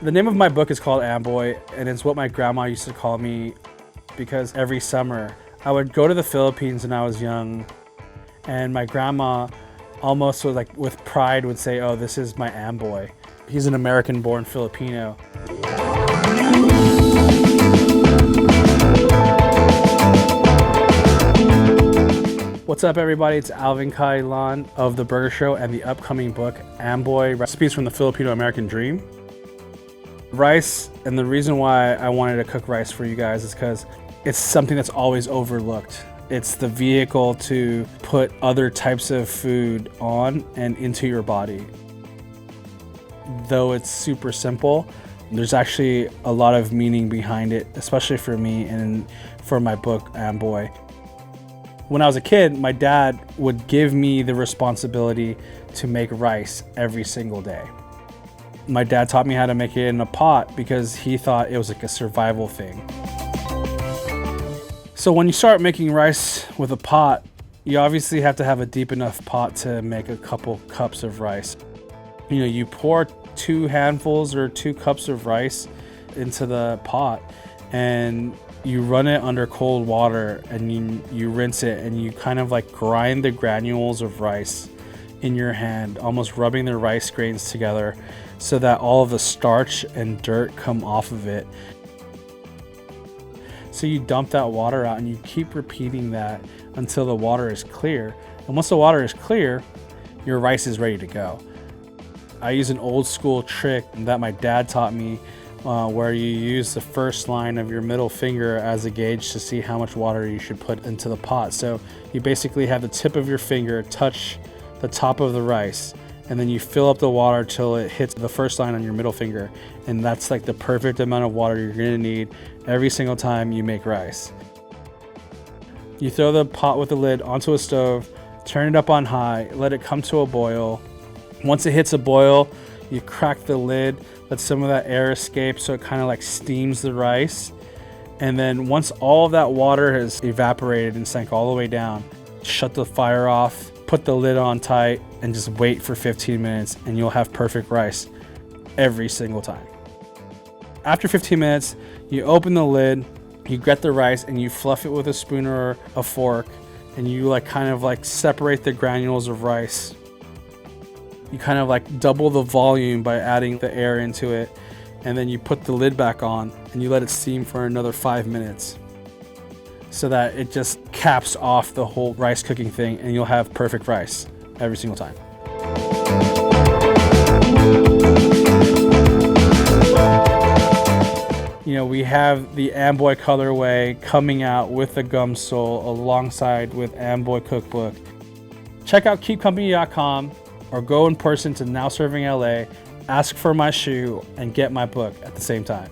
The name of my book is called Amboy, and it's what my grandma used to call me because every summer I would go to the Philippines when I was young, and my grandma almost with pride would say, "Oh, this is my Amboy." He's an American-born Filipino. What's up, everybody? It's Alvin Cailan of The Burger Show and the upcoming book, Amboy, Recipes from the Filipino-American Dream. Rice, and the reason why I wanted to cook rice for you guys is because it's something that's always overlooked. It's the vehicle to put other types of food on and into your body. Though it's super simple, there's actually a lot of meaning behind it, especially for me and for my book, Amboy. When I was a kid, my dad would give me the responsibility to make rice every single day. My dad taught me how to make it in a pot because he thought it was like a survival thing. So when you start making rice with a pot, you obviously have to have a deep enough pot to make a couple cups of rice. You know, you pour 2 handfuls or 2 cups of rice into the pot and you run it under cold water and you rinse it, and you kind of like grind the granules of rice in your hand, almost rubbing the rice grains together so that all of the starch and dirt come off of it. So you dump that water out and you keep repeating that until the water is clear. And once the water is clear, your rice is ready to go. I use an old school trick that my dad taught me where you use the first line of your middle finger as a gauge to see how much water you should put into the pot. So you basically have the tip of your finger touch the top of the rice, and then you fill up the water till it hits the first line on your middle finger. And that's like the perfect amount of water you're gonna need every single time you make rice. You throw the pot with the lid onto a stove, turn it up on high, let it come to a boil. Once it hits a boil, you crack the lid, let some of that air escape so it kind of like steams the rice. And then once all of that water has evaporated and sank all the way down, shut the fire off, put the lid on tight, and just wait for 15 minutes and you'll have perfect rice every single time. After 15 minutes, you open the lid, you get the rice and you fluff it with a spoon or a fork, and you like kind of like separate the granules of rice. You kind of like double the volume by adding the air into it, and then you put the lid back on and you let it steam for another 5 minutes so that it just caps off the whole rice cooking thing, and you'll have perfect rice every single time. You know, we have the Amboy colorway coming out with the gum sole alongside with Amboy cookbook. Check out keepcompany.com or go in person to Now Serving LA, ask for my shoe, and get my book at the same time.